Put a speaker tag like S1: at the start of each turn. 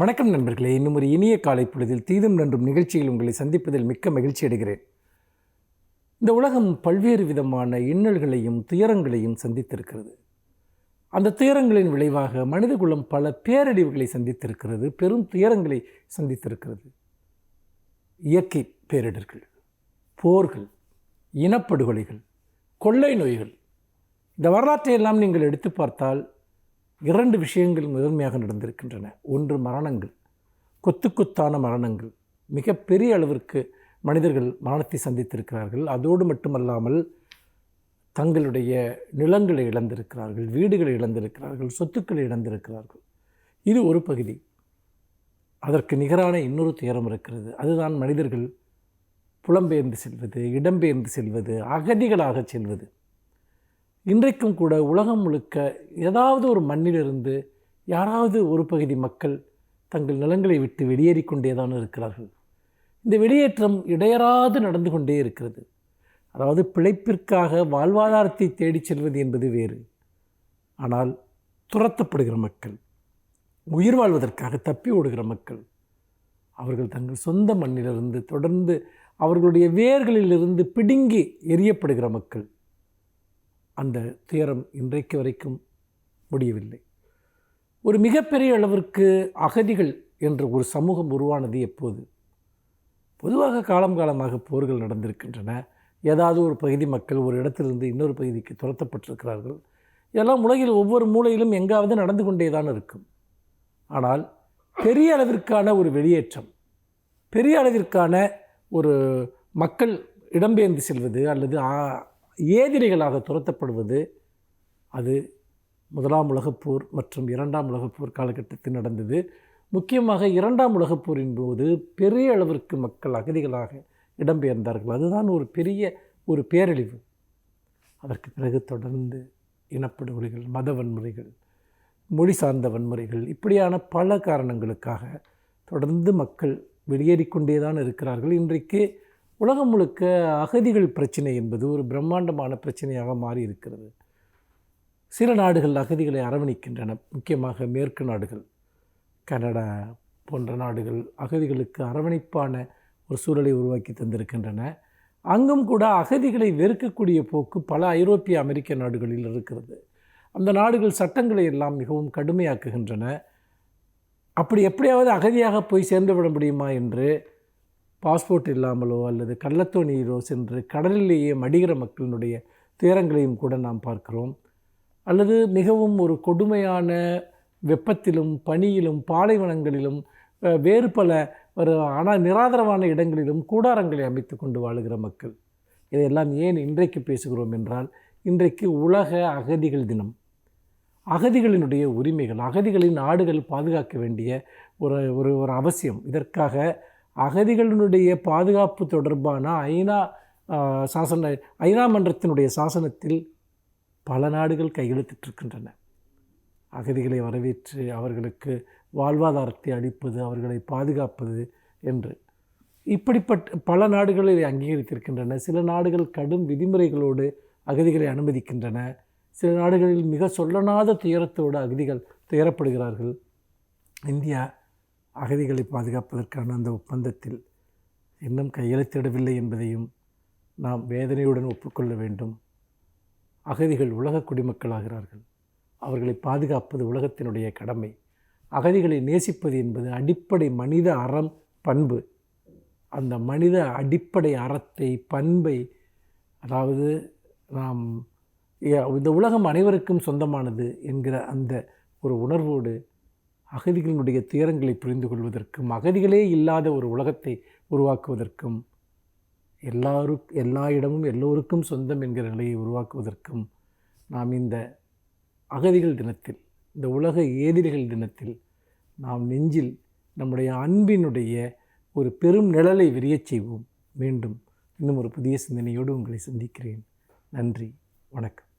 S1: வணக்கம் நண்பர்களே. இன்னும் ஒரு இனிய காலை பொழுதில் தீதும் நன்றும் நிகழ்ச்சியில் உங்களை சந்திப்பதில் மிக்க மகிழ்ச்சி அடைகிறேன். இந்த உலகம் பல்வேறு விதமான இன்னல்களையும் துயரங்களையும் சந்தித்திருக்கிறது. அந்த துயரங்களின் விளைவாக மனிதகுலம் பல பேரழிவுகளை சந்தித்திருக்கிறது, பெரும் துயரங்களை சந்தித்திருக்கிறது. இயற்கை பேரிடர்கள், போர்கள், இனப்படுகொலைகள், கொள்ளை நோய்கள், இந்த வரலாற்றையெல்லாம் நீங்கள் எடுத்து பார்த்தால் 2 விஷயங்கள் முதன்மையாக நடந்திருக்கின்றன. ஒன்று மரணங்கள், கொத்து கொத்தான மரணங்கள். மிகப்பெரிய அளவிற்கு மனிதர்கள் மரணத்தை சந்தித்திருக்கிறார்கள். அதோடு மட்டுமல்லாமல் தங்களுடைய நிலங்களை இழந்திருக்கிறார்கள், வீடுகளை இழந்திருக்கிறார்கள், சொத்துக்களை இழந்திருக்கிறார்கள். இது ஒரு பகுதி. அதற்கு நிகரான இன்னொரு துயரம் இருக்கிறது. அதுதான் மனிதர்கள் புலம்பெயர்ந்து செல்வது, இடம்பெயர்ந்து செல்வது, அகதிகளாக செல்வது. இன்றைக்கும் கூட உலகம் முழுக்க ஏதாவது ஒரு மண்ணிலிருந்து யாராவது ஒரு பகுதி மக்கள் தங்கள் நிலங்களை விட்டு வெளியேறி கொண்டேதான் இருக்கிறார்கள். இந்த வெளியேற்றம் இடையறாது நடந்து கொண்டே இருக்கிறது. அதாவது பிழைப்பிற்காக வாழ்வாதாரத்தை தேடிச் செல்வது என்பது வேறு. ஆனால் துரத்தப்படுகிற மக்கள், உயிர் வாழ்வதற்காக தப்பி ஓடுகிற மக்கள், அவர்கள் தங்கள் சொந்த மண்ணிலிருந்து தொடர்ந்து அவர்களுடைய வேர்களிலிருந்து பிடுங்கி எரியப்படுகிற மக்கள். அந்த துயரம் இன்றைக்கு வரைக்கும் முடியவில்லை. ஒரு மிகப்பெரிய அளவிற்கு அகதிகள் என்ற ஒரு சமூகம் உருவானது எப்போது? பொதுவாக காலமாக போர்கள் நடந்திருக்கின்றன. ஏதாவது ஒரு பகுதி மக்கள் ஒரு இடத்திலிருந்து இன்னொரு பகுதிக்கு துரத்தப்பட்டிருக்கிறார்கள். இதெல்லாம் உலகில் ஒவ்வொரு மூலையிலும் எங்காவது நடந்து கொண்டே தான் இருக்கும். ஆனால் பெரிய அளவிற்கான ஒரு வெளியேற்றம், பெரிய அளவிற்கான ஒரு மக்கள் இடம்பெயர்ந்து செல்வது அல்லது ஏதிரிகளாக துரத்தப்படுவது, அது 1ஆம் உலகப்போர் மற்றும் 2ஆம் உலகப்போர் காலகட்டத்தில் நடந்தது. முக்கியமாக 2ஆம் உலகப்போரின் போது பெரிய அளவிற்கு மக்கள் அகதிகளாக இடம்பெயர்ந்தார்கள். அதுதான் ஒரு பெரிய ஒரு பேரழிவு. அதற்கு பிறகு தொடர்ந்து இனப்படுகொலைகள், மத வன்முறைகள், மொழி சார்ந்த வன்முறைகள், இப்படியான பல காரணங்களுக்காக தொடர்ந்து மக்கள் வெளியேறிக்கொண்டே தான் இருக்கிறார்கள். இன்றைக்கு உலகம் முழுக்க அகதிகள் பிரச்சனை என்பது ஒரு பிரம்மாண்டமான பிரச்சனையாக மாறி இருக்கிறது. சில நாடுகள் அகதிகளை அரவணைக்கின்றன. முக்கியமாக மேற்கு நாடுகள், கனடா போன்ற நாடுகள் அகதிகளுக்கு அரவணைப்பான ஒரு சூழலை உருவாக்கி தந்திருக்கின்றன. அங்கும் கூட அகதிகளை வெறுக்கக்கூடிய போக்கு பல ஐரோப்பிய அமெரிக்க நாடுகளில் இருக்கிறது. அந்த நாடுகள் சட்டங்களை எல்லாம் மிகவும் கடுமையாக்குகின்றன. அப்படி எப்படியாவது அகதியாக போய் சேர்ந்துவிட முடியுமா என்று பாஸ்போர்ட் இல்லாமலோ அல்லது கள்ளத்தோணியிலோ சென்று கடலிலேயே மடிகிற மக்களினுடைய துயரங்களையும் கூட நாம் பார்க்கிறோம். அல்லது மிகவும் ஒரு கொடுமையான வெப்பத்திலும் பனியிலும் பாலைவனங்களிலும் வேறு பல ஆனால் நிராதரவான இடங்களிலும் கூடாரங்களை அமைத்து கொண்டு வாழுகிற மக்கள். இதையெல்லாம் ஏன் இன்றைக்கு பேசுகிறோம் என்றால், இன்றைக்கு உலக அகதிகள் தினம். அகதிகளினுடைய உரிமைகள், அகதிகளின் நாடுகள் பாதுகாக்க வேண்டிய ஒரு அவசியம். இதற்காக அகதிகளினுடைய பாதுகாப்பு தொடர்பான ஐநா மன்றத்தினுடைய சாசனத்தில் பல நாடுகள் கையெழுத்திட்டிருக்கின்றன. அகதிகளை வரவேற்று அவர்களுக்கு வாழ்வாதாரத்தை அளிப்பது, அவர்களை பாதுகாப்பது என்று இப்படிப்பட்ட பல நாடுகள் இதை அங்கீகரித்திருக்கின்றன. சில நாடுகள் கடும் விதிமுறைகளோடு அகதிகளை அனுமதிக்கின்றன. சில நாடுகளில் மிக சொல்லனாத துயரத்தோடு அகதிகள் துயரப்படுகிறார்கள். இந்தியா அகதிகளை பாதுகாப்பதற்கான அந்த ஒப்பந்தத்தில் இன்னும் கையெழுத்திடவில்லை என்பதையும் நாம் வேதனையுடன் ஒப்புக்கொள்ள வேண்டும். அகதிகள் உலக குடிமக்களாகிறார்கள். அவர்களை பாதுகாப்பது உலகத்தினுடைய கடமை. அகதிகளை நேசிப்பது என்பது அடிப்படை மனித அறம், பண்பு. அந்த மனித அடிப்படை அறத்தை, பண்பை, அதாவது நாம் இந்த உலகம் அனைவருக்கும் சொந்தமானது என்கிற அந்த ஒரு உணர்வோடு அகதிகளினுடைய துயரங்களை புரிந்து கொள்வதற்கும், அகதிகளே இல்லாத ஒரு உலகத்தை உருவாக்குவதற்கும், எல்லா இடமும் எல்லோருக்கும் சொந்தம் என்கிற நிலையை உருவாக்குவதற்கும் நாம் இந்த அகதிகள் தினத்தில், இந்த உலக ஏதிரிகள் தினத்தில் நாம் நெஞ்சில் நம்முடைய அன்பினுடைய ஒரு பெரும் நிழலை விரியச் செய்வோம். மீண்டும் இன்னும் ஒரு புதிய சிந்தனையோடு உங்களை சந்திக்கிறேன். நன்றி, வணக்கம்.